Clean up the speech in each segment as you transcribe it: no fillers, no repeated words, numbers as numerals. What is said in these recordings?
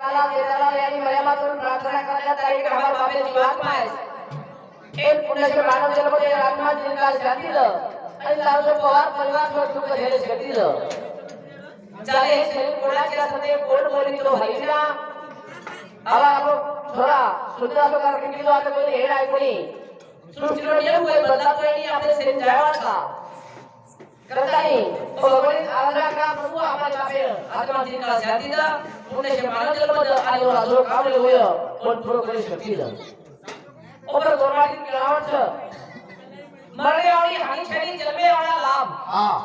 देताला यांनी मर्यादातून प्रार्थना करण्यात आली की आम्हाला बापाची आत्मा आहे एक पुण्यश्वर मानव जन्ममध्ये आत्मा जिंकाल शांतील आणि लावलो पवार परिवार दुःख झेले शकील चाले शरीर कोणाच्या सते कोण बोली तो हरिना आवा आपण थोडा सुद्धा करके किलो आता कोणी हेड ऐकली सृष्टीवर येऊ काही बदलात नाही आपले शरीर जायवाचा करतानी भगवान आराधना का प्रभु आम्हाला बापे आत्मा जिंकाल शांतील पुण्यश्वर मानव जन्ममध्ये आणि लावलो कामले होय कोण पुरो करू शकील ओपर गोरवाडी केलावट मरने वाली हानि छड़ी जन्मे वाला लाभ हां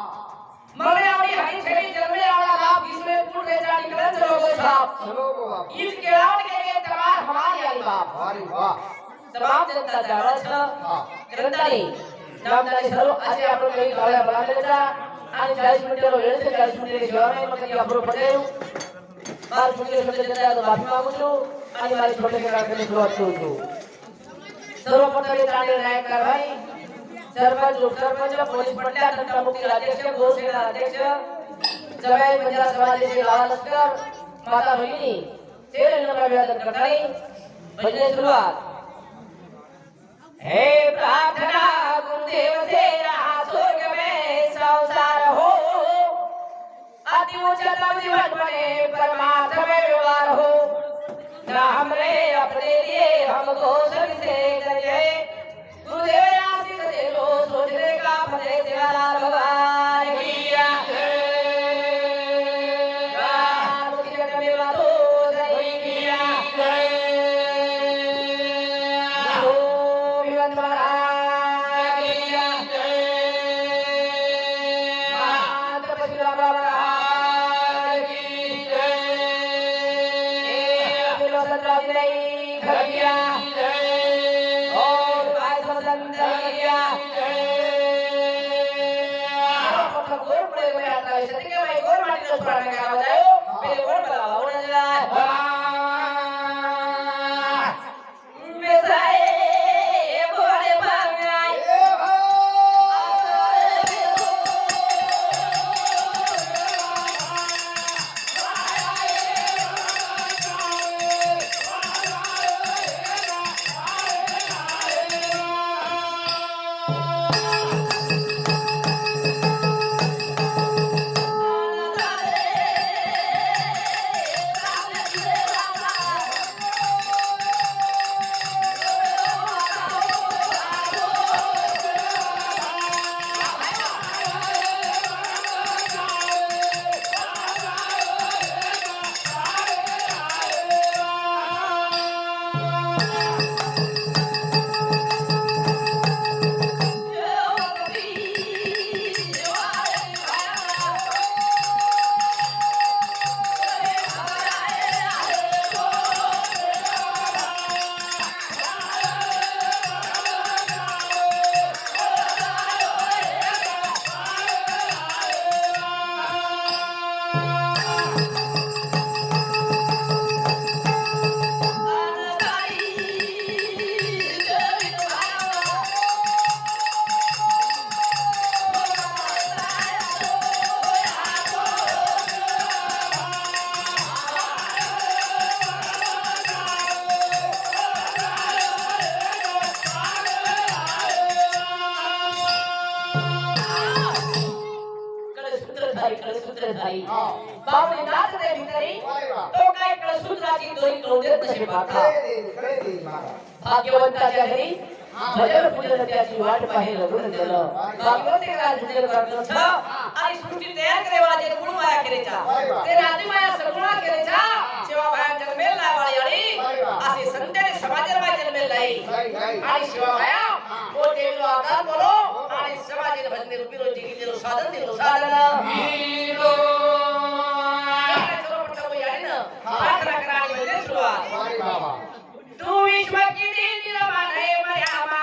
मरने वाली हानि छड़ी जन्मे वाला लाभ इसमें पूर्ण रेजा निकले चलो बाप चलो बाप इस केलावट के तमाम हमारी आई बाप अरे वाह तमाम जनता जावा छ हां करतानी नामदारी सर्व આજે આપણે કઈ ગાળા બનાવે હતા અને 40 મિનિટનો વેળ છે 40 મિનિટની સેવામાં મતલબ આપણો પટેલ 12 મિનિટ સુધી જતા તો માફી માંગુ છું અને મારી છોટે કાર્યક્રમની શરૂઆત કરું છું सर्वप्रथम चांगले नायक कारभाई सरपंच उपसरपंच पोलीस पटल्या तंत्र मुक्ती अध्यक्ष गोसेना अध्यक्ष जवाई बंजारा समाजाचे लाला लष्कर माता भगिनी तेरे नम्र अभिवादन करतानी भजन सुरुवात हे प्रार्थना गुरुदेव तेरा स्वर्ग में संसार हो अति उच्चतम जीवन बने परमार्थ में व्यवहार हो ना हमरे अपने लिए हमको सबसे करिए गुरुदेव आशीष दे लो सोचने का फले देवालाल भगवान की बावली नाच दे भितरी तो काय कळसूत्राची दोरी कळूदेत तशी माता भाग्यवंताच्या घरी भजन पूजन त्याची वाट पाहे रघुन गेलं भागवते का झुंजल करत आणि सृष्टी तयार करेवाला जे गुण माया केरेचा ते राधी माया सगुणा केरेचा सेवा भाया जन्मेल नाही वाली आणि असे संताने समाजाला माया जन्मेल नाही आणि सेवा भाया कोटे लो आधार बोलो आणि समाजाने भजने रूपी रोजी की साधन दिलो साधन हीरो प्रार्थना करायची म्हणजे सुरुवात तू विश्व की देवी रमाने मर्यामा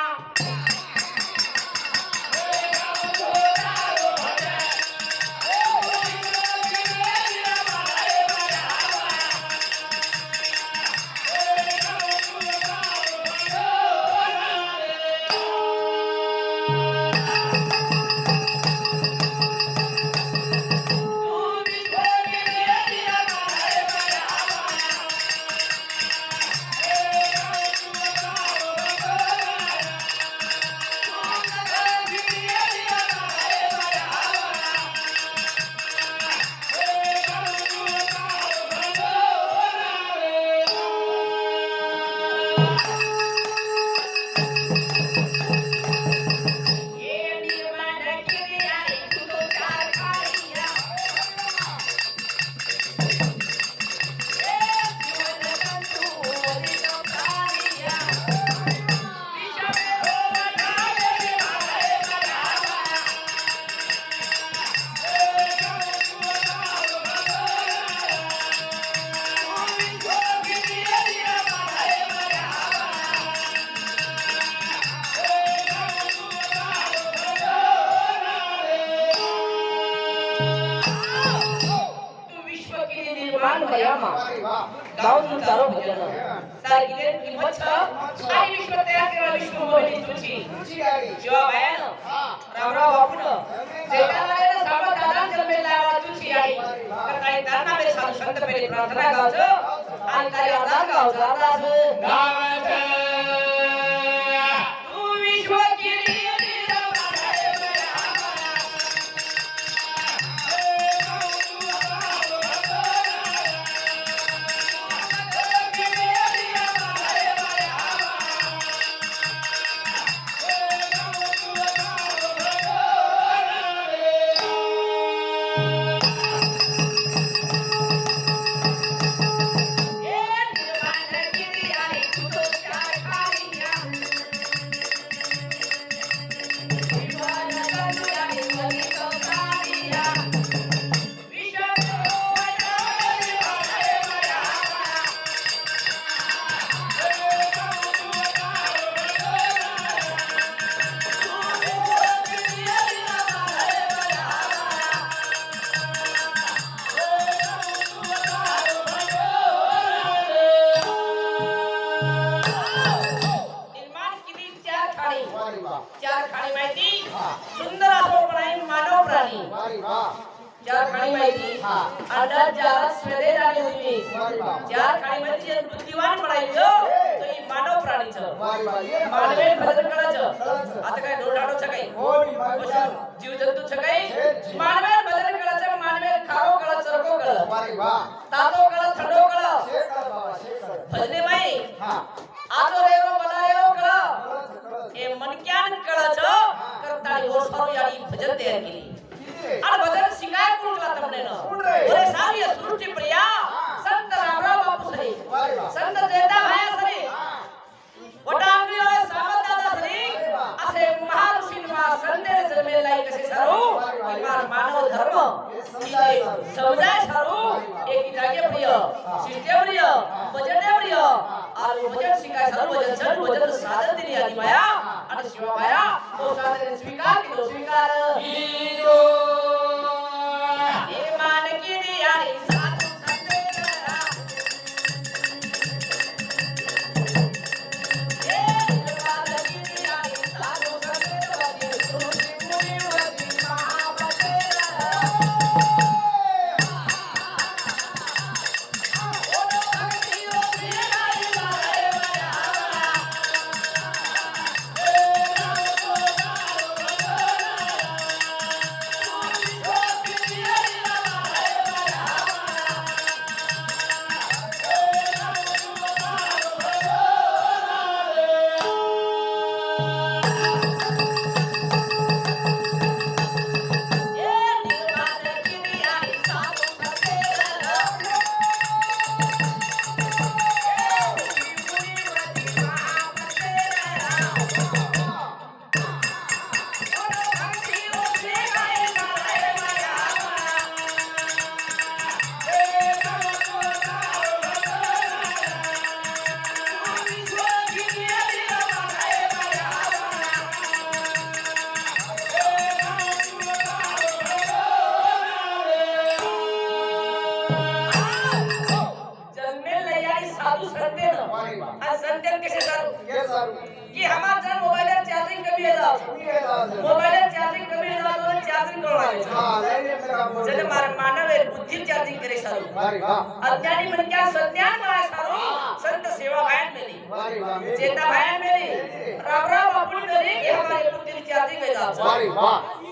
गाऊन तारो भजन तार गीते किंमत छ आई विश्व तयार केला विष्णू मोहिनी तुझी शिवा बायान रामराव बापून जैताला सामा दादा जन्मेला आवा तुझी आई तर काही तारणा मेरे साधू संत पेले प्रार्थना गावचं आणि काही अरदास गावचं अरदास गावचं तू विश्व केली चार खाणी माहिती सुंदर असो पण मानव प्राणी चार खाणी माहिती आदर चार स्वेदेर आणि उजवी चार खाणी माहिती बुद्धिवान बनायचं तो ही मानव प्राणीचं मानवे भजन करायचं आता काय डोळाडोच काही जीव जंतूच काही मानवे भजन करायचं मानवे खाओ कळ चरको कळ तातो कळ थंडो कळ भजने माई आतो रेव बनायो कळ हे मनक्यान कळाचं करताळी ओसारू याडी भजन तयार केली आणि भजन शिकाय कोणला तमने न ओरे सारी सृष्टी प्रिया संत रामराव बापू सरी संत जयदा भाया सरी वटांगली ओरे सावत दादा सरी असे महाऋषी मा संदेश जमेलाई कसे सारू इमार मानव धर्म इथे समुदाय सारू एकी जागे प्रिय शिष्टे प्रिय भजने प्रिय आणि भजन शिकाय सारू भजन साधन दिली आधी माया आणि शिवा माया तो साधन स्वीकार केलो स्वीकार कीलो हे मानकी दियारी साधू संदेशरा हे मानकी दियारी साधू संदेशरा सृष्टी पुरी वती महाबतेरा संतेन कैसे सारू कि हमार जन मोबाइल चार्जिंग कभी है जाओ मोबाइल चार्जिंग कभी है जाओ तो चार्जिंग करवाए हां जने मार मानव बुद्धि चार्जिंग करे सारू अज्ञानी मन क्या सज्ञान कराए सारू संत सेवा भायन मेली चेता भायन मेली रामराव बापू मेली कि हमारे बुद्धि चार्जिंग है जाओ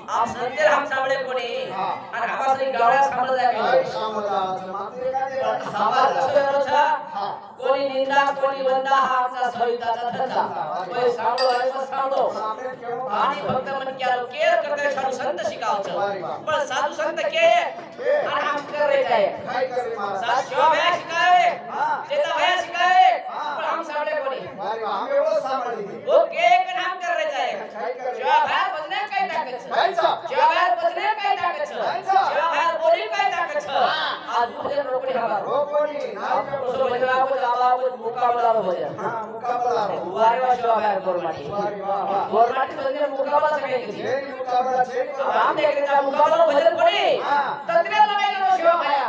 आप संतेर हम सामने कोणी आणि हमारे गावळा सांभाळ जाय सांभाळ कोणी निंदा कोणी वंदा हा आमचा सविताचा धंदा कोणी सांगो आणि सांगो आणि भक्त मन क्या केर करते साधू संत शिकावचं पण साधू संत के आणि हम करे काय साधू शिवा भया शिकावे चेता भया शिकावे पण हम सामने कोणी हम एवढं सांभाळली वो के काम कर रहे जाय शिवा भया बजने काय टाकायचं शिवा भया बजने काय टाकायचं शिवा भया बोली काय टाकायचं आज भजन रोकडी हवा रोकडी तो भजना को जावा मुकाबला भजन हां मुकाबला वारे वा शिवा भया गोरमाटी बजने मुकाबला सगळे मुकाबला छे हम देखता मुकाबला भजन कोणी तत्रे लढाई लो शिवा भया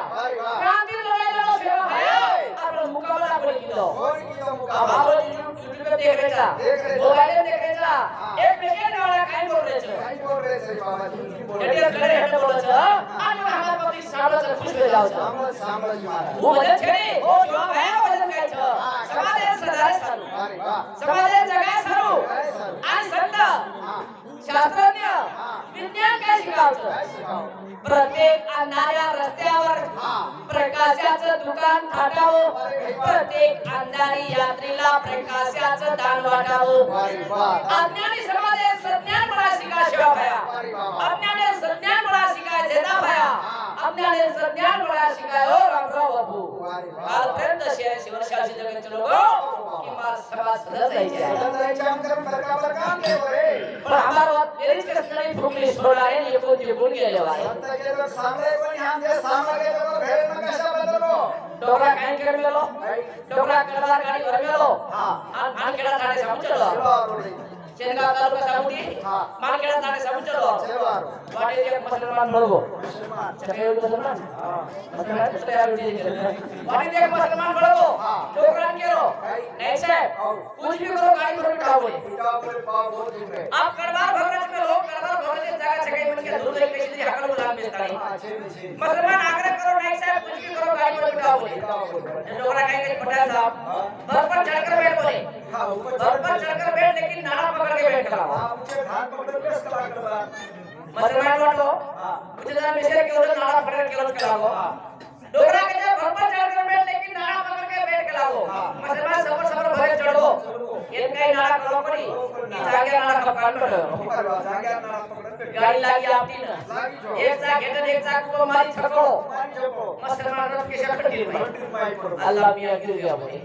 क्रांती लढाई लो शिवा भया आपण सांगितलं आम्हाला युट्यूब देखायचा मोबाईल देखायचा एक पेके नाळा काय बोलायचं कडे हट बोलायचं आणि हमारा पब्लिक सामने खुश हो जाओ वो वजन छेड़े ओ जो है वजन काय छ समाजे सदा सारू समाजे जगा सारू आणि संत शास्त्रज्ञ विज्ञान काय शिकावतं प्रत्येक अंधाऱ्या रस्त्यावर प्रकाशाचं दुकान थाटावं प्रत्येक अंधारी यात्रीला प्रकाशाचं दान वाटावं अज्ञानी समाजे सज्ञान मला शिका शिवाभया अज्ञानी सज्ञान मला शिकाय जेदा भया अज्ञानी सज्ञान मला शिकाय हो रामराव बापू कालपर्यंत शिवशाही जगत लोगो की मार समाज सदा जायचे पण हमारा बात मेरीच कसं फुकली सोडारे ये कोण जे बोल गेले वाले डोरा काय कर गेलो डोरा कडला गाडी वर गेलो मानखेडा थाणे समजलो शेनगाव तालुका सामुटी मानखेडा थाणे समजलो वाटे एक मुसलमान बळगो सगळे मुसलमान मुसलमान तयार वाटे एक मुसलमान बळगो डोरा केलो नहीं साहब कुछ भी करो गाड़ी पर बिठाओ आप करवार भगत में लोग करवार भगत की जगह जगह मन के दूर लेके किसी हकल गुलाम बेचता है मुसलमान आग्रह करो नहीं साहब कुछ भी करो गाड़ी पर बिठाओ डोरा कहेंगे पटेल साहब घर पर चढ़कर बैठ बोले घर पर चढ़कर बैठ लेकिन नाड़ा पकड़ के बैठ करा मुसलमान वालों कुछ जन मिस्त्री के उधर नाड़ा पकड़ के उधर कराओ डोरा के जब घर पर चढ़कर बैठ लेकिन नाड़ा पकड़ के बैठ कराओ मुसलमान सफर सफर भरे चढ़ो इनका ही नाड़ा करो पड़ी जागे नाड़ा पकड़ पड़ो गाड़ी लागी आपकी ना एक साथ घेटन एक साथ को मारी छको मुसलमान रब के शक्कर गिर गए अल्लाह मियां गिर गया बोले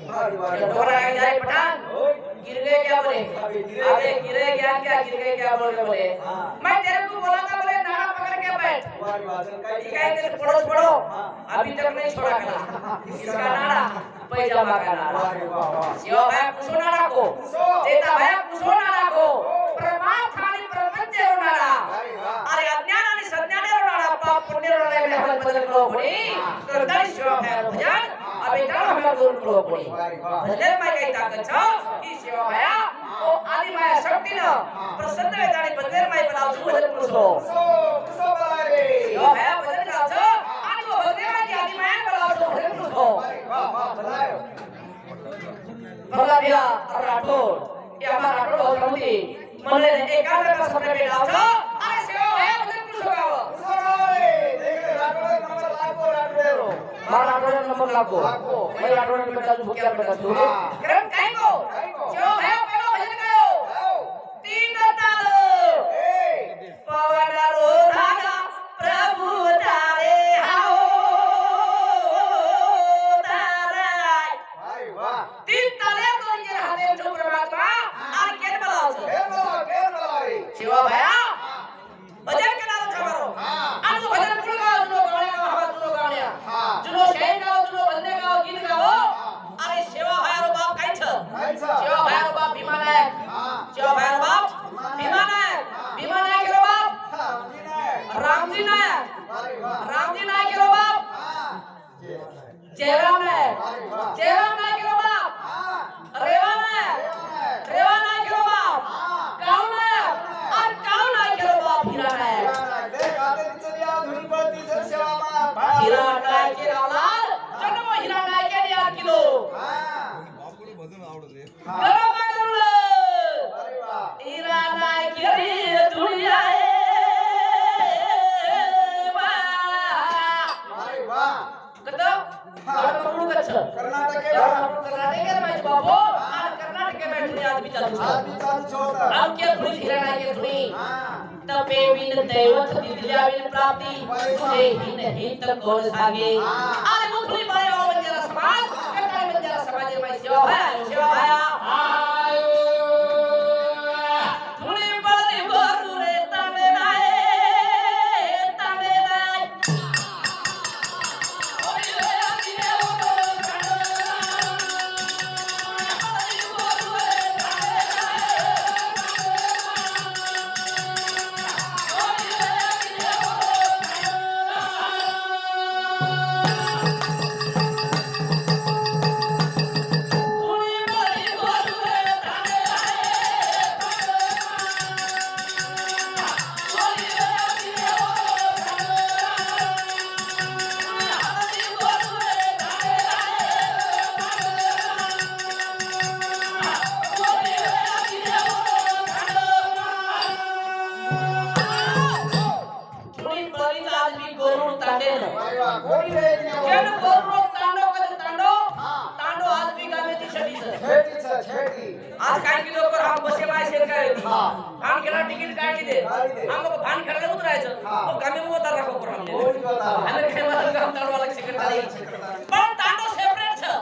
डोरा आ जाए पठान गिर गए क्या बोले अरे गिरे क्या बोले मैं तेरे को बोला था बोले नाड़ा पकड़ के बैठ ठीक है तेरे पड़ो अभी तक नहीं छोड़ा करा इसका नाड़ा पैजामा का नाड़ा यो भाई कुसो नाड़ा को देता भाई कुसो नाड़ा को प्रमाण खाली प्रपंच नाड़ा अरे अज्ञान आणि सज्ञान नाड़ा पाप पुण्य नाड़ा में हम बदल करो पड़ी तो दर्श हो है भजन अबे का हम दूर करो पड़ी भजन में कई ताकत छ ई सेवा भया ओ आदि माया शक्ति न प्रसन्न वेदानी बंदेर माई बनाव छु भजन कुसो बलारे यो भया भजन का छ आणि को बंदेर माई आदि माया बनाव छु भजन कुसो बलायो भगवान राठौर ये हमारा राठौर बहुत समझी मने एकाग्र का सबने बैठा छ अरे सेवा भया भजन कुसो गाओ देख राठौर नंबर लाखो राठौर मार राठौर नंबर लाखो मैं राठौर में बैठा छु भूखिया बैठा छु क्रम काई को जो है पहलो भजन गाओ तीन ताल पवन रो धागा प्रभु तारे आओ तारे वाह तीन ताले तो ये हाथे जो परमात्मा और केन बलाओ शिवा भया भजन के नाम खबरो आज भजन कुल गाओ जो गाने गाओ हवा जो गाने जो शेर गाओ जो बंदे गाओ गीत गाओ अरे शिवा भया रो बाप काई छ शिवा भया रो बाप भीमा नायक शिवा भया रो बाप भीमा नायक रो बाप रामजी नायक रो बाप जयराम नायक रो बाप रेवा नायक रो बाप काऊ नायक रो बाप हीरा नायक हीरा नायक के औलाद जन्म हीरा नायक के याद किलो गरो मगल हीरा नायक रे दुनिया वाह कतो कर्नाटक के मैच बाबू आज कर्नाटक के मैच में आदमी चालू अब क्या पुलिस हीरा नायक के सुनी तपे विन दैवत दिव्या विन प्राप्ति तुझे ही नहीं तक कौन सागे अरे मुखली बड़े हो बंजारा समाज कटाई बंजारा समाज में सेवा है आयो थोड़ी बड़ी बोरू रे तमे नाए आज काय की लवकर हम बसे माय शेर काय हम केला तिकीट काढली दे हम भान खेळायला उतरायचं तो कमी मोतार राखो पर हमने हमें काय मतलब काम तळवाला शिकत आली पण तांडो सेपरेट छ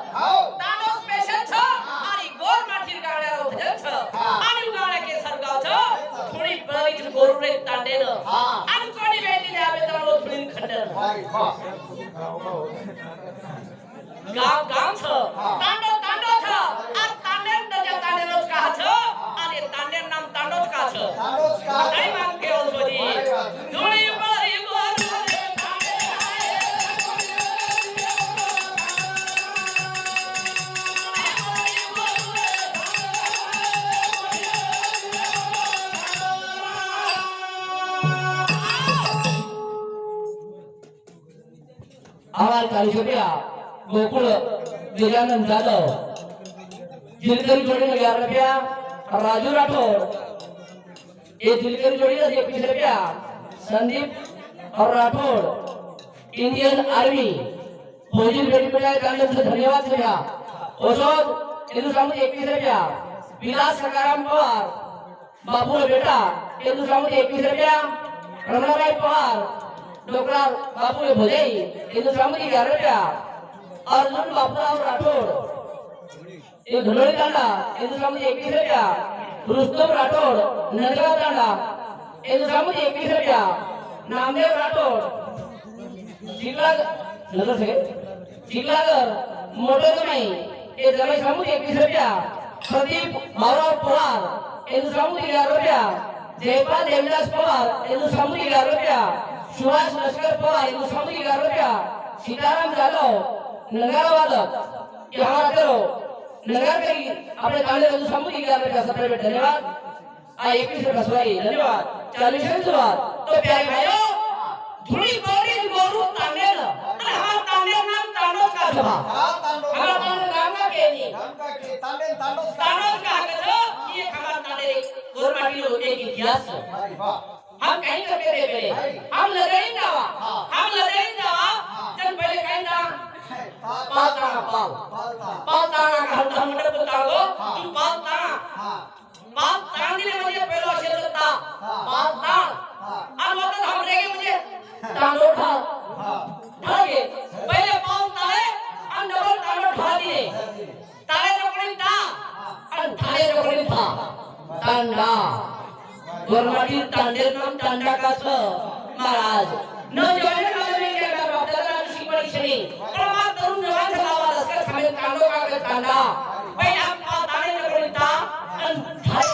तांडो स्पेशल छ आणि गोर माठीर गाड्या होते छ आणि गाड्या के सरगाव छ थोडी पळीच गोरुरे तांडेल आणि कोणी वेळी द्यावे तर थोडी खंडन गाव गाव छ तांडो तांडो छ आ तांडेन नजा तांडेरोच का छ आणि तांडेन नाम तांडोच का छ काय मान के ओलबडी धुळी पळी गोरुरे आवाज चालू छोट्या गोकुळ गजानन जाधव जिलकरी जोड़ी में 11 रुपया राजू राठौर ये जिलकरी जोड़ी में 21 रुपया संदीप और राठौर इंडियन आर्मी फौजी बेटी को जाए कांडम से धन्यवाद भैया ओसोद हिंदुस्तान 21 रुपया विलास सकाराम पवार बाबू बेटा हिंदुस्तान 21 रुपया रमणाबाई पवार डोकरा बाबू भोजई हिंदुस्तान 11 रुपया अर्जुन बाबूराव राठौर ये धुलोड़ी तांडा हिंदुस्तान 21 रुपया रुस्तम राठौर नंदगांव तांडा हिंदुस्तान 21 रुपया नामदेव राठौर चिखलागर मोटरगाई ये जमाई सामू 21 रुपया प्रदीप भावराव पवार हिंदुस्तान 11 रुपया जयपाल देवदास पवार हिंदुस्तान 11 रुपया सुभाष लश्कर पवार हिंदुस्तान 11 रुपया सीताराम जाधव नगारा वादक यहाँ करो नगर करी अपने काले रंग समूह की गाने का सत्रह में धन्यवाद आ 21 रुपया सुनाई धन्यवाद 40 से शुरुआत तो प्यारे भाइयों धुली बौड़ी गोरू तांडेल अरे हमारा तांडेल नाम तांडो का था हमारा तांडो नाम का के नहीं तांडो का कहो ये हमारा तांडेल गोर माटी लो एक इतिहास हम कहीं कर पे पहले हम लड़ाई जावा जब पहले कहीं था पाल ताना का हम मंडप बताओ तुम पाल ताना दिले मुझे पहले अक्षर लगता पाल तान अब मतलब हम रहेंगे मुझे तांडो ढागे पहले पाल ताले हम डबल तांडो ढा दिए ताले रोकड़ी था और थाले रोकड़ी था तांडा गोरमाटी तांडे नाम तांडा का छ महाराज न जोड़ने वाले में क्या कर रहा है शिवड़ी श्री परमात्मा तरुण जवान चलावा लश्कर हमें तांडो का तांडा भाई आप ताने न करिता अन धारे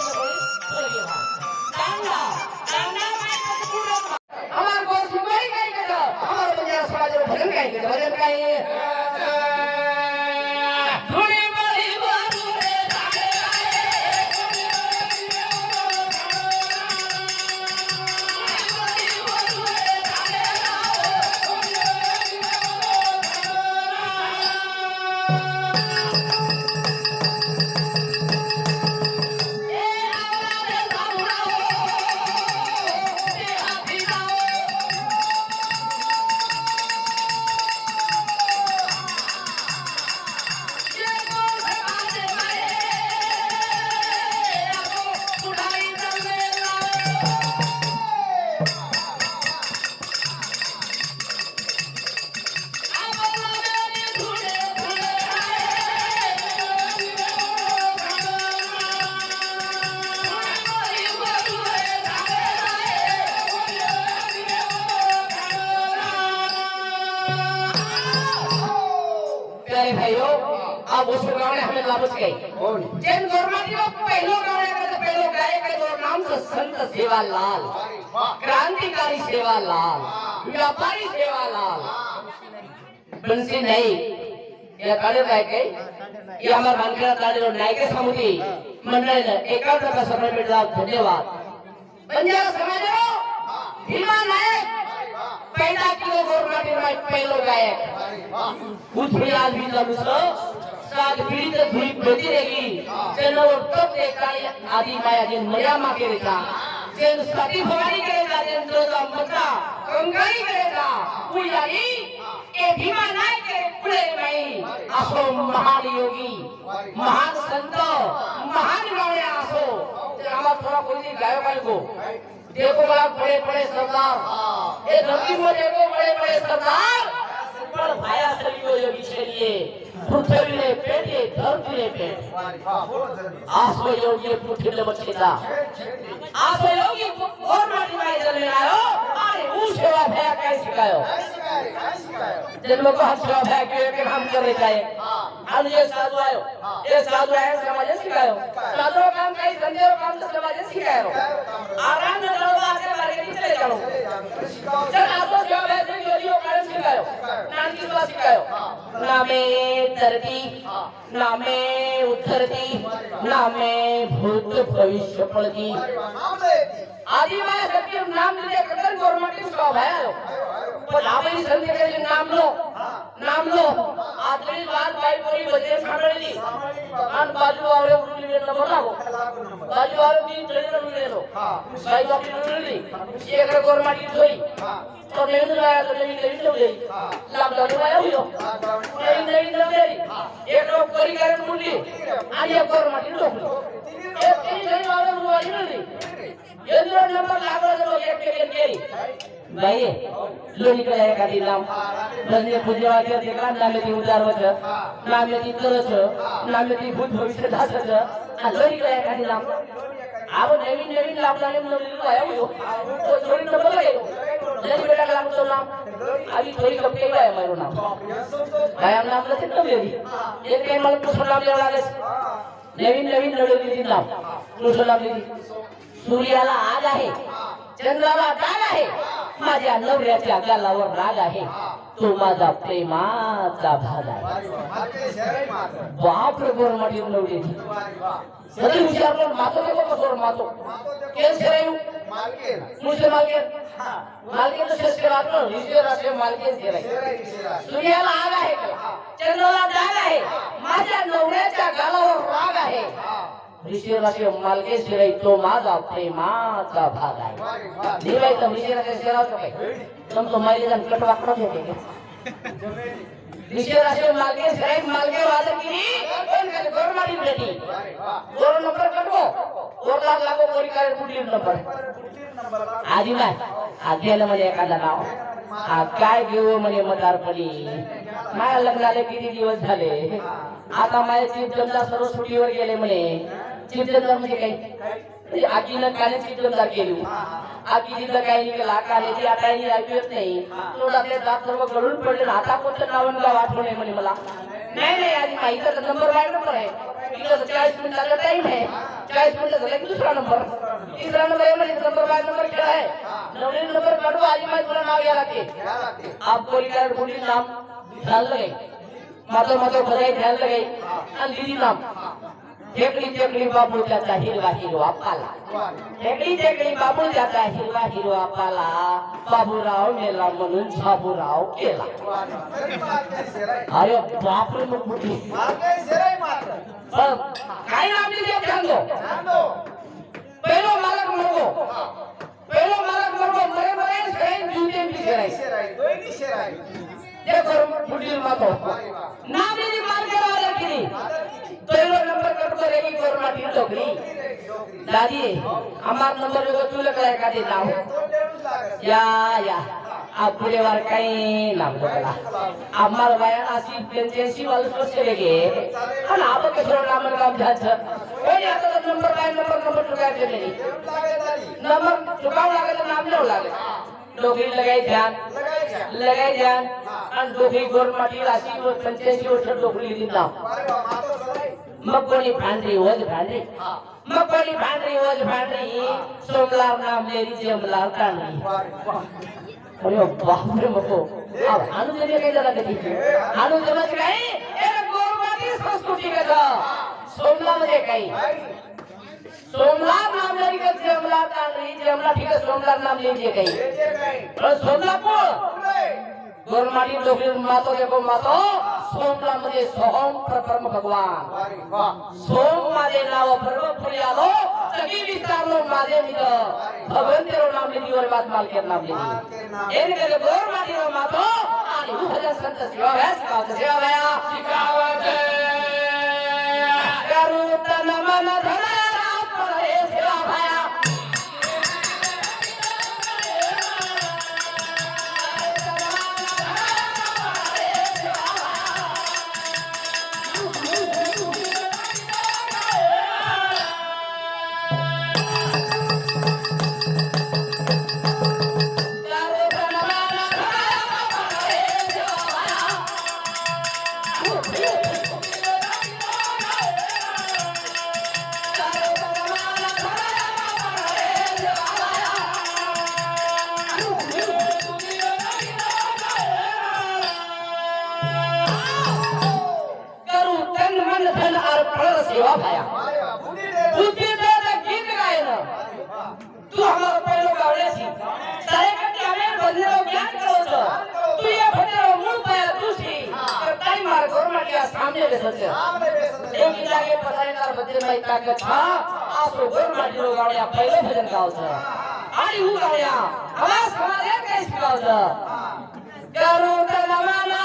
तांडा तांडा हमार को शिवड़ी का ही कर हमारे बंजारा समाज में भजन का ही कर भजन का ही भाइयों अब उस गाने हमें लाभ गई जैन गोरमाटी में पहलो गाने का तो पहलो गायक है तो नाम से संत सेवालाल क्रांतिकारी सेवालाल व्यापारी सेवालाल बंसी नहीं ये गाने गायक है ये हमारे मानकरा ताड़ी और नायक समिति मंडल ने एकाग्र का समय में धन्यवाद बंजारा समाज भीमा नायक पैदा किलो गोरमाटी में पहलो गायक कुछ भी आज भी चालू सो साथ पीढ़ी तक धुरी बची रहेगी चलो तब देखा आदि माया जिन मया माँ के रेखा जिन सती भवानी के रेखा जिन द्रोदा मता कंगारी के रेखा पुजारी के भीमा नायक के पुरे में असो महान योगी महान संत महान गाती गायक को देखो बड़ा बड़े बड़े सरदार ये धरती में देखो बड़े बड़े सरदार पर भाया सलियो योगी छेलिए पृथ्वी ने पेटे धरती ने पेट आसो योगी पृथ्वी ने बचेता आसो योगी और माटी में चले आयो अरे वो सेवा भया कैसे सिखायो जन्म को हम सेवा भया के हम करे जाए हम ये साधु आयो समाज सिखायो साधु काम कई धंधे काम तो समाज सिखायो आराम से चलो आके मारे नहीं चले जाओ चल आसो सेवा भया से योगियों काम सिखायो नाम की बात सिखायो नामे धरती नामे उत्तरती नामे भूत भविष्य पलती आदि में सत्य नाम लिए कतन गवर्नमेंट का है पर आपनी संधि के नाम लो आदमी बात भाई पूरी बजे सामने अन बाजू वाले उंगली में नंबर लागो बाजू वाले भी ट्रेनर ले लो भाई बाकी उंगली ये अगर गवर्नमेंट की होई तो नहीं लगाया तो नहीं लो ले लॉकडाउन आया हुई नहीं लो ले एक लोग करी करे मुंडी आज ये गवर्नमेंट लो एक तीन नहीं वाले वाली नहीं ये नंबर लागो जो एक के केरी भाई लोणी कळ्या एखादी नाम म्हणजे पूज्यवाक्य देखला नामेती उदारवच नामेती तरच नामेती भूत भविष्य दासच लोणी कळ्या एखादी नाम आव नवीन लाभलाने म्हणून आया हो तो थोडी नंबर लागेल जरी बेटा लागतो नाम आधी थोडी कपडे काय मारो नाम काय नाम नसेल तर देवी एक काही मला पुस्तक नाम द्यावं लागेल नवीन नडवली नाम पुस्तक नाम दिली सूर्याला आग आहे चंद्राला दाग आहे माझ्या नवऱ्याच्या गालावर राग आहे तो माझा प्रेमाचा भाग आहे बाप रे गोर माटी नवरी सदी हुशार पण मातो देखो गोर मातो केस करायू मुझे मालकीन तो शेष करा तो ऋषि राशि मालकीन कराय सूर्याला आग आहे चंद्राला दाग आहे माझ्या नवऱ्याच्या गालावर राग आहे ऋषि राशि मालके शिराई तो माझा प्रेमाचा भाग आहे देवाई तर ऋषि राशि शिरावतो काय तुम तो मायले जन कट वाकडो घेते ऋषि राशि मालके शिराई मालके वादर किरी कोण करे गोरमाडी बेटी गोर नंबर कटको गोर लागो कोरी करे कुठली नंबर आधी ना आधीला मध्ये एखादा नाव काय घेऊ म्हणे मदारपणी माझ्या लग्नाला किती दिवस झाले आता माझ्या चिंतनला सर्व सुटीवर गेले म्हणे चिंतनला म्हणजे काही आजीनं काले चिंतनला केली आजी तिथं काही केला काले ती आता ऐकत नाही थोडा ते दात सर्व गळून पडले आता कोणतं नावांना वाटलं नाही म्हणे मला नाही आधी माहिती नंबर वाईट नंबर आहे तिथं 40 मिनिटाचा टाइम आहे 40 मिनिटं झाले की दुसरा नंबर तीसरा नंबर आहे म्हणजे नंबर वाईट नंबर केला आहे नवीन नंबर काढू आधी माहिती तुला नाव घ्यायला लागते आप कोई कर बोली नाम ध्यान लगे मातो बधाई ध्यान लगे आणि दीदी नाम टेकडी बाबू त्याचा हिरवा पाला टेकडी बाबू त्याचा हिरवा पाला बाबूराव मेला म्हणून बाबूराव केला अरे बापरे मग मोठी काय नाम दिले ध्यान दो पहिलो मालक मरगो मरे सैन जूते भी सेराई देखो फुटिल मातो नाम दिली मार के वाला किनी पहिलो नंबर कट करेगी गोरमाटी डोगरी दादी हमार नंबर जो तू लग रहा है नाव या आप पूरे बार काही नाम डोगला हमार वयान 80-85 वर्ष चलेगे आणि आप कसं नाम काम झालं ओय आता नंबर चुकायचे नाही नंबर चुकाव लागेल नाम न लागेल डोगरी लगाई ध्यान आणि डोगरी गोरमाटी 80-85 वर्ष डोगरी दी नाम मकोनी भांडरी वज भांडरी सोमलार नाम लेरी जमलार कांडी अरे बाप रे मको अब अनुजने काय झाला कधी अनुजनाचे काय एक गोरमाटी संस्कृती कथा सोमला मध्ये काय सोमलार नाम लेरी का जमलार कांडी जमला ठीक आहे सोमलार नाम लेरी काय सोमला कोण गोरमाटी डोगरी मातो देखो मातो सोमला मध्ये सोम परम भगवान सोम माझे नाव परम पुरी आलो सगळी विचारलो माझे मित्र भगवंतेरो नाम लिहिली वर बात मालकेर नाम लिहिली एने केले गोरमाटी मातो आणि उभजा संत सेवा भया शिकावते करू तन मन धन रात हे सेवा भया अन्न धन और फल सेवा पाया बुद्धि दे गीत गायन तू हमारा पहिलो गावले छी तारे कटी हमें बंदरो ज्ञान करो छ तू ये बंदरो मूल पाया तू छी तर ताई मार गवर्नमेंट के सामने बेसत छ एक लागे पताई तार बंदर में ताकत था आपको गवर्नमेंट रो गावले पहिलो भजन गाव छ आणि हु गावया आवाज हमारे कैसे गाव छ करो तलवाना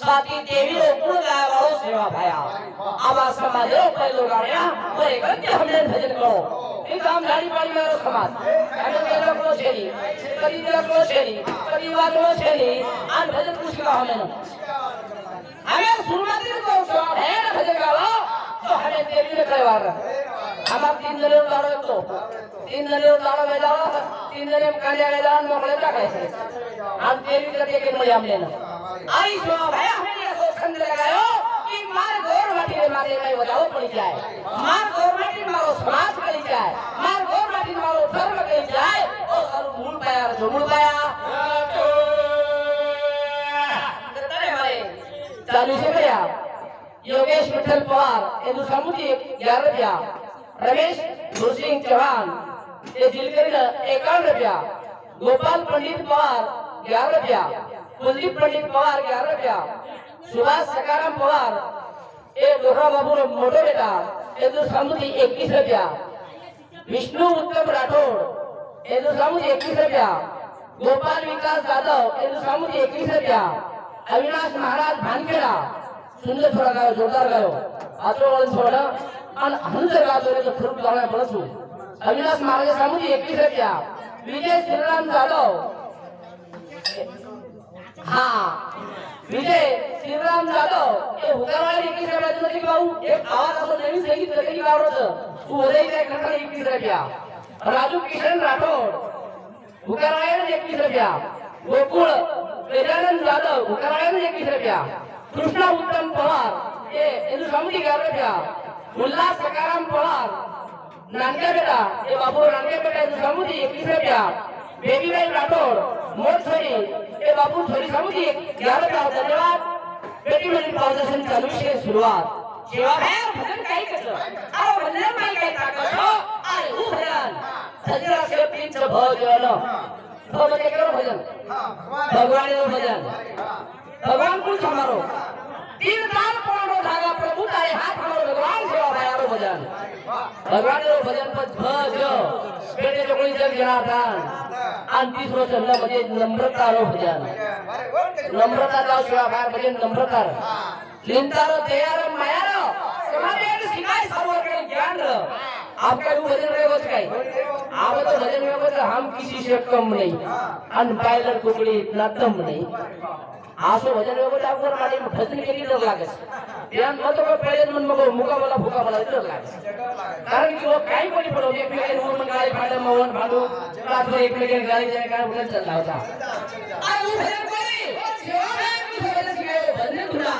साथी देवी रो गुण गाया वालो सेवा भाया आवाज समाज रो पहलो गाया ओए गंजे हमने भजन करो ई काम गाड़ी पाड़ी में समाज हमें के लोग लो छेली कदी लोग लो छेली कदी वाद लो छेली आन भजन कुछ का हमें हमें सुनवाती को है ना भजन गालो तो हमें देवी ने कहवार हम आप 3 जने उतारो तो 3 जने उतारो में जाओ 3 जने कांडिया में जाओ मोकले जा कैसे हम देवी करके के मुझे हमने ना आई जो भाई हमने ये सोचने लगायो कि मार गौर माटी रे मारे में बताओ पड़ी जाए मार गौर माटी मारो समाज करी जाए मार गौर माटी मारो धर्म करी जाए ओ सारू मूल पाया जो मूल पाया तने मारे चालू से भैया योगेश विठल पवार ये दूसरा मुझे 11 रुपया रमेश गुरसिंह चौहान ये जिलकरी 51 रुपया गोपाल पंडित पवार 11 रुपया कुलदीप पंडित पवार 11 रुपया सुभाष सकाराम पवार ये लोहरा बाबू मोटो बेटा ये दूसरा मुझे 21 रुपया विष्णु उत्तम राठौड़ ये दूसरा मुझे 21 रुपया गोपाल विकास यादव ये दूसरा मुझे 21 रुपया अविनाश महाराज भानखेड़ा सुंदर थोड़ा गायो जोरदार गायो आचो वाले थोड़ा अन हंसर गायो रे तो खुद गाना पड़सु अविनाश महाराज सामुजी 21 रुपया विजय श्रीराम यादव हां विजय श्रीराम यादव ये हुकावाली 21 रुपया तुझे गाऊ एक आवाज असं नवीन संगीत रचनी गावत तू उदय काय करता 21 रुपया राजू किशन राठौड़ हुकावाली 21 रुपया गोकुळ गजानन यादव हुकावाली 21 रुपया कृष्णा उत्तम पवार ये इधर सामने 11 रुपया उल्लास सकाराम पवार नानके बेटा ये बाबू नानके बेटा इधर सामने 21 रुपया बेबी भाई राठौड़ मोर छोरी ये बाबू छोरी सामने 11 रुपया धन्यवाद बेटी मेरी फाउंडेशन चालू से शुरुआत सेवा है भजन काही करतो आ भजन काय काय टाकतो आ उ भजन सजरा से तीन भजन भजन करो भजन भगवान रो भजन भगवान कुछ हमारो 3 दान पौनो धागा प्रभु तारे हाथ हमारो भगवान सेवा भायारो भजन भगवान रो भजन पर भज बेटे जो कोई जग जनार्दन आणि 30 वर्ष मध्ये नम्रता रो भजन नम्रता जाव सेवा भायार भजन नम्रता लिंतारो दयारो मायारो समाज सिखाय सर्वर के ज्ञान रो आपका वो भजन व्यवस्था काय आप तो भजन व्यवस्था हम किसी से कम नहीं अनपायलर कुकड़ी इतना दम नहीं आसो भजन व्यवस्था आपको माने भजन के लिए डर लागे ध्यान मत को पहले मन में मुका वाला भूका वाला डर लागे कारण कि वो काई कोनी पड़ो एक मिनट वो मन गाड़ी फाड़े मोहन भाडू रात में एक मिनट गाड़ी जाए का भजन चल रहा होता आ वो भजन कोनी सेवा में कुछ भजन सिखाए भजन धुना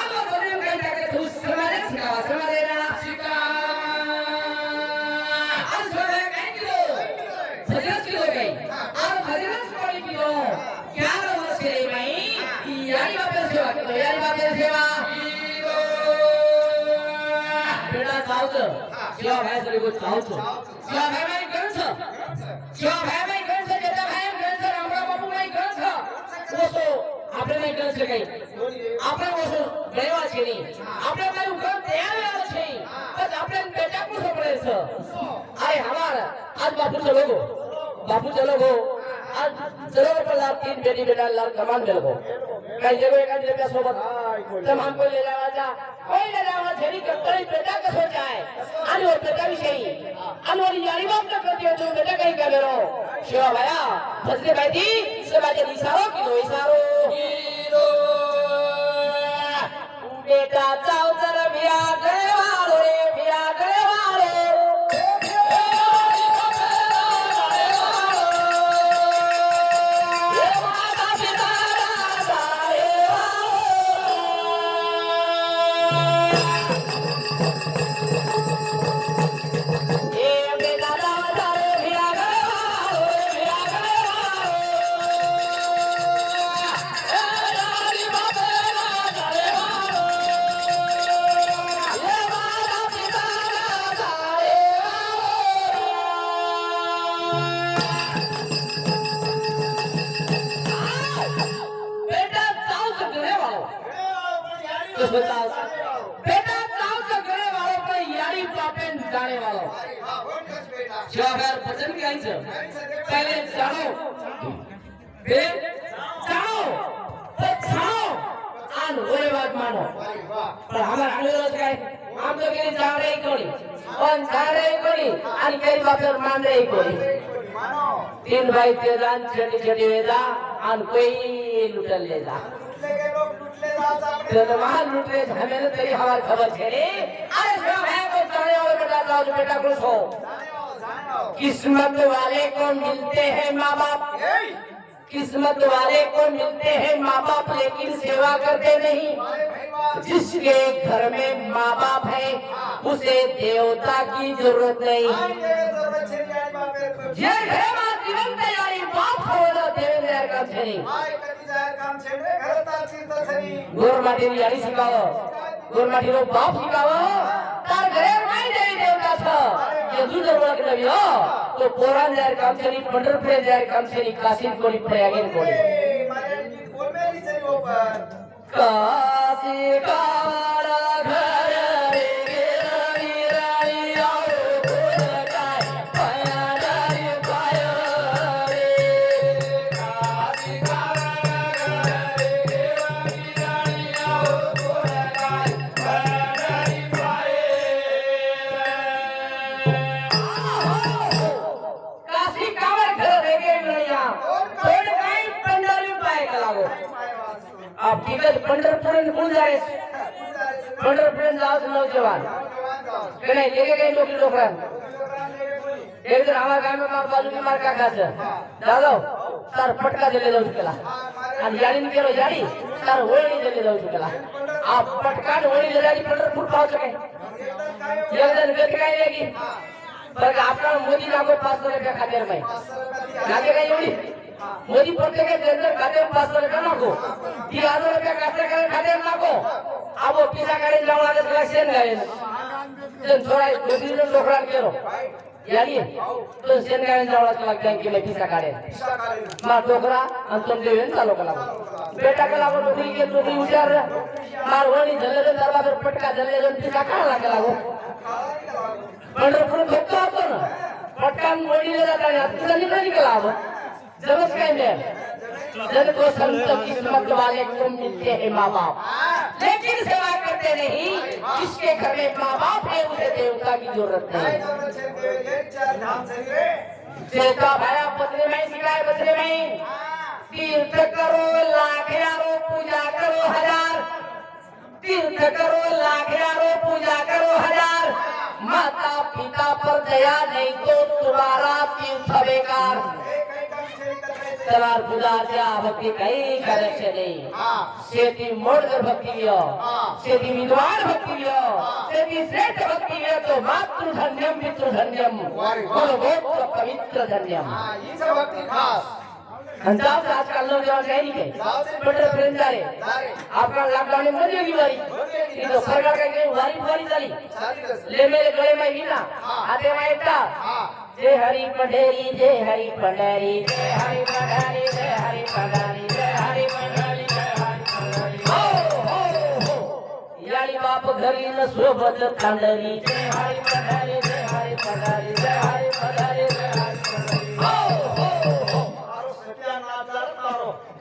अब भजन कहीं जाके तू समाज सिखा देना सिखा आज भजन कहीं किलो भजन किलो गई और भजन कोनी किलो 11 वर्ष रे भाई यारी बापे सेवा यारी बापे सेवा चावचं शिवा भाई सरी को चावचं शिवा भाई माई गणस शिवा भाई माई गणस जेता भाई गणस रामराव बापू माई गणस ओसो આપણે નહીં ગણ શકાય આપણે ઓછો ગણવા છે નહીં આપણે મારું ગણ તૈયાર આવ્યો છે બસ આપણે બેટા પૂછો પડે છે અરે હમાર આજ બાપુ ચલો ગો आज चलो पल्ला तीन बेटी बेटा लाल कमान मिल गो कई जगह एक आदमी रुपया सोबत तब हमको ले जावा जा कोई ले जावा छेरी कतई बेटा का सो जाए आणि वो बेटा भी सही आणि वो यारी बाप का करती है तो बेटा कहीं का करो शिवा भैया फसले भाई जी से बाजे इशारो किलो बेटा चाव जर बिया गए वालो बेटा चाव से गरे वालों पर यारी पापे जाने वालों शिवागार भजन गायचं पहिले जाणो फिर जाणो जाणो आन ओरे बात मानो पर हमार अनुरोध काय आम तो गेली जा रे कोणी पण जा रे कोणी आणि काही बापर मान रे कोणी तीन भाई ते जान छेटी छेटी वेदा आन कोई लुटल ले जा जलवाल लुटे हमें तेरी हमारी खबर छेड़ी अरे सब है को जाने वाले बेटा जाओ जो बेटा खुश हो किस्मत वाले को मिलते हैं माँ बाप किस्मत वाले को मिलते हैं माँ बाप लेकिन सेवा करते नहीं जिसके घर में माँ बाप है उसे देवता की जरूरत नहीं जे घर में जीवन तैयारी बाप होना देवेंद्र का छेड़ी गोरमाटी यारी शिकावो गोरमाटी रो बाप शिकावो तार घरे माई देवी देवता छ ये दूध ओळख नवी हो तो पोरान जाय काम छेनी पंढरपूर जाय काम छेनी काशी कोणी प्रयागीन कोणी काशी कावाला घर रे गिरवी राणी आओ कोण काय पायादारी पाय रे काशी कावाला आप टिकट पंढरपूर कोण जाय पंढरपूर जाऊ नौजवान कने लेके गए लोग एक दिन हमारे गांव में मार बाजू में मार काका से दादा तार पटका देले जाऊ केला आणि याडीन केलो याडी तार होळी देले जाऊ केला आप पटका होळी देले पंढरपूर पाव सके एक दिन व्यक्ती काय लेगी पर आपला मोदी लागो 500 रुपया खात्यावर बाई लागे काय एवढी मोदी प्रत्येक जनर खात्यावर 500 रुपया नको 3000 रुपया खात्यावर नको आबो पिसा काढे जाऊन आले तुला शेण गायन जन थोडा मोदी लोकरान केलो याडी तो शेण गायन जाऊन तुला बँके में पिसा काढे मार डोकरा आणि तुम देवेन चालू कला बेटा कला नोकरी के नोकरी उचार मार वणी झल्ले दरबार पटका झल्ले जन पिसा काढला केला गो पंढरपूर भक्त होतो ना पटकान वडीला जाताना तुझा निघाला हवं जगत काय नाही जन को संत किस्मत वाले को मिलते हैं माँ बाप लेकिन सेवा करते नहीं जिसके घर में माँ बाप है उसे देवता की जरूरत नहीं देवता भाया पत्नी में सिखाए बचने में तीर्थ करो लाख यारो पूजा करो हजार तीर्थ करो लाख यारो पूजा करो हजार माता पिता पर दया नहीं तो तुम्हारा तीर्थ बेकार तवार पूजाच्या भक्ती काही करायचे नाही शेती मोडकर भक्ती लियो शेती विद्वान भक्ती लियो शेती श्रेष्ठ भक्ती लियो तो मातृधन्यम पितृधन्यम कुलगोत्र पवित्र धन्यम हीच भक्ती खास आणि जाऊ आजकाल नवजवान काही नाही काय पटर फ्रेंड झाले आपला लॉकडाऊन मध्ये गेली वारी तिथं सरकार काही वारी झाली ले मेरे गळे में मीना आते वाईटा जय हरी पंढरी जय हरी पंढरी जय हरी पंढरी जय हरी पंढरी जय हरी पंढरी जय हरी पंढरी यानी बाप घरी न सोबत खांडरी जय हरी पंढरी जय हरी पंढरी जय हरी पंढरी जय हरी पंढरी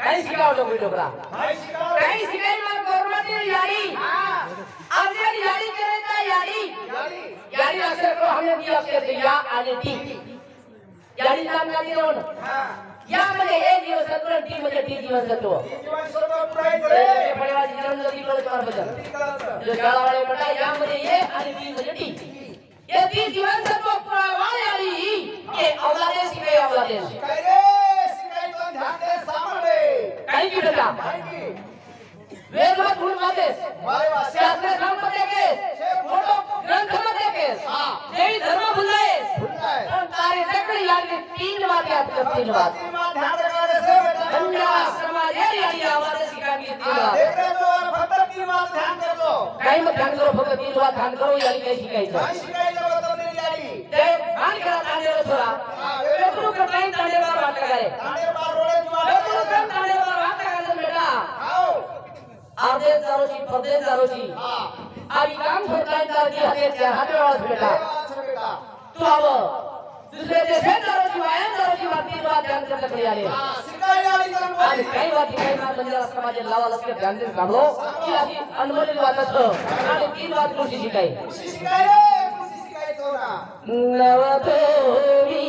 काही शिकावलं मी डोकरा काही शिकाय मला गवर्नमेंट यारी आज यारी करायचा यारी असे को हमने दिया के या आणि टी यारी नाम का दिलो या मध्ये ए दिवस सत्र टी मध्ये टी दिवस सत्व ए परिवार जीवन जरी कळ कर बदल जो शाळा वाले बेटा या मध्ये ए आणि टी मध्ये टी ये टी जीवन सत्व वाले यारी ये औलादे शिकाय औलादे काही की बेटा वेद मत भूल मातेस शास्त्र काम मध्ये केस फोटो ग्रंथ मध्ये केस देवी धर्म भुलायस पण तारे तकड़ी लागली तीन बातें आपको तीन बात धन्यवाद समाज यारी आवाज सिखा की तीन बात काही मत ध्यान करो फक्त तीन बात ध्यान करो यारी काही शिकायचं ते भान करा तांडेवर छोरा पेपरू का काही तांडेवर वाट करे पेपरू का तांडेवर वाट करे बेटा आदेश दारोची परदेश दारोची आवी काम सोडताय दारोची हाते वाळस बेटा तू आव दुसरे देशात दारोची वायन दारोची वाटी बात ध्यान करत कडे आले आणि काही वाटी काही ना बंजारा समाज लावा लक्ष ध्यान दे सांगलो की अशी अनमोल वाटत आणि तीन बात कृषी शिकाय नवतोरी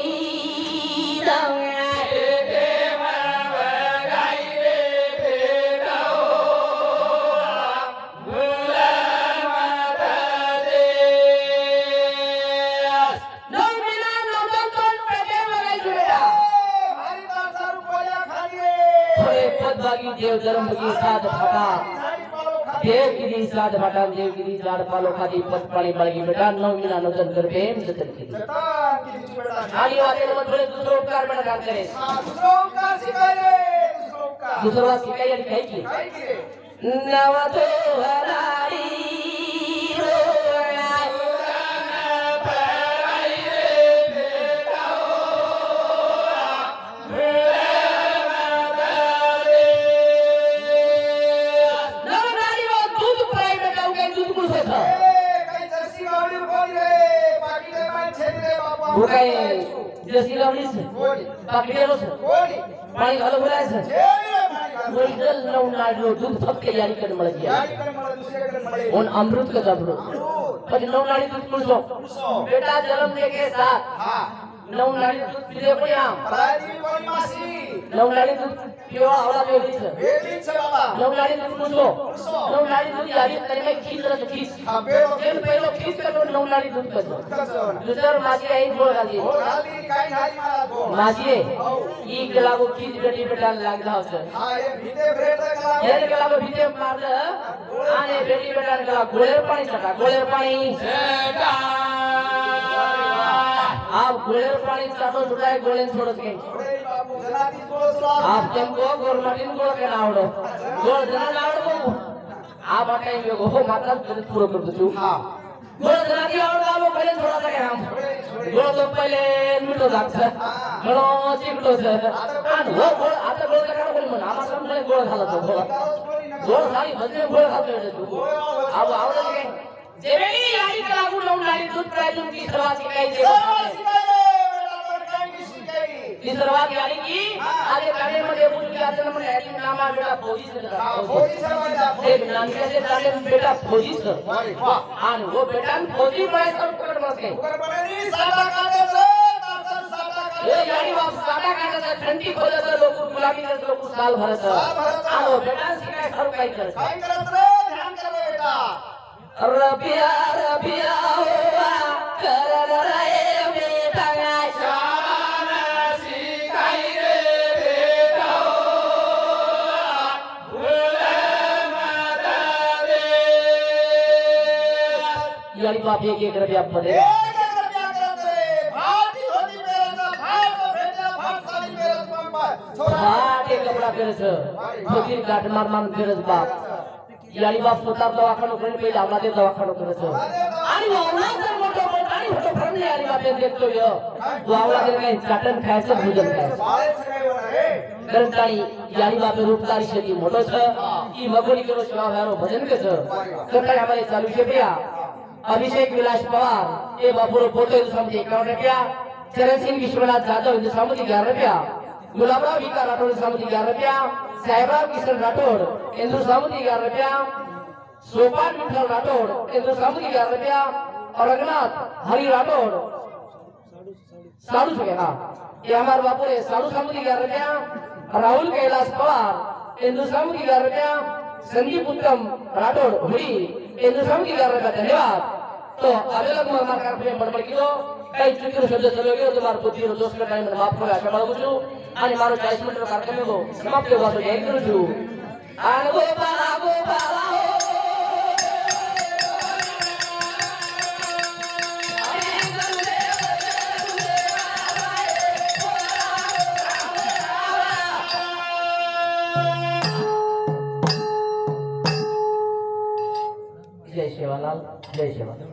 देव धर्म की साध फटा देवगिरी साध फटा देवगिरी झाड पालो खाली पत पाणी बळगी बेटा नऊ मिना नजर कर प्रेम जतन केली आणि वाटेल मग थोडे दुसरा उपकार पण काम करे दुसरा शिकाय आणि काय की नव तो हरारी वो काय जसी लावलीस बाकी गेलोस पाणी घालू बोलायचं वैदल नऊ नाडलो दूध फक्त यारी कडे मला दिया और अमृत का जबरो पर नऊ नाडी दूध पुसो बेटा जन्म दे के साथ नऊ नाडी दूध पीले पया नऊ नाडी दूध पिवा आवला वेलीच नऊ नाडी दूध पुसो नऊ नाडी दूध यारी कडे में खीच रच खीच जेल पहिलो खीच कर नऊ नाडी दूध पसो दुसर माझी आई गोळ घाली माझी ई गेलागो खीच बेटी बेटा लागला होत हे गेलागो भीते मारलं आणि बेटी बेटा गेला गोळेर पाणी आप गोळेर पाणी चाटो सुटाय गोळेन सोडत गए आप तुमको गोरमाटीन गोळ के नावडो गोळ जण नावडो आप टाइम यो हो माता पूरा कर दो गोळ जण की आवडा वो पहिले थोडासा के हम गोळ तो पहिले मिटो जात म्हणो चिकटो सर आणि हो गोळ आता गोळ का कोणी म्हण आम्हा समजले गोळ झाला तो गोळ झाली म्हणजे गोळ खातो तू अब आवडले काय जेवेली यारी का लागू लावून लाली दूध प्रायजून की सर्वात शिकायचे ती सर्वात यारी की आगे काने मध्ये बोल की आता म्हणे यारी नामा बेटा फौजी से एक नानके से ताले बेटा फौजी से आणि वो बेटा फौजी पाय सब पकड मारते ये यारी बाप साडा काढायचा थंडी खोलायचं लोक गुलामी करत लोक साल भरत आणि बेटा शिकाय खरं काय करत ध्यान कर बेटा रबिया रबिया हुआ कर रे बेटा शाबाना सिखाई रे बेटा भूल मत दे यारी बाप एक रबिया पदे भाटी होती मेरा भाट भेटा भाट साली मेरा पंपा हा ते कपडा फेरच फकीर गाठ मार मान फेरच बाप याळी बाप स्वतः दवाखाना करून पहिले आम्हाला दवाखाना करायचं आणि वावला तर मोठं मोठं आणि मोठं फरक याळी बाप देखतो य वावला तर काही चाटण खायचं भोजन खायचं कारण काही याळी बाप रूपदारी शेती मोठं छ की मगोली करो शिवा व्यारो भजन कस तर काही आम्हाला चालू शेपिया अभिषेक विलास पवार ए बापूरो फोटो समजे 51 रुपया चरण सिंह विश्वनाथ जाधव हिंदू सामुदी 11 रुपया गुलाबराव विकार राठोड सामुदी 11 रुपया साहेबराव किशन राठोड हिंदू सामुदी 11 रुपया सोपान विठ्ठल राठोड हिंदू सामुदी 11 रुपया और रघुनाथ हरि राठोड साधु से हाँ ये हमारे बापू ने साधु सामुदी 11 रुपया राहुल कैलाश पवार हिंदू सामुदी 11 रुपया संदीप उत्तम राठोड हुई हिंदू सामुदी 11 रुपया धन्यवाद तो अगले लोग हमारे कार्यक्रम बड़बड़ की दो कई चुकीर शब्द चलोगे तो मार पुत्री रो दोस्त का टाइम माफ करो आशा बाळगू छु आणि मारो 40 मिनिट रो कार्यक्रम हो समाप्त हो तो जय करू छु आन गोपाला जय सेवालाल जय सेवालाल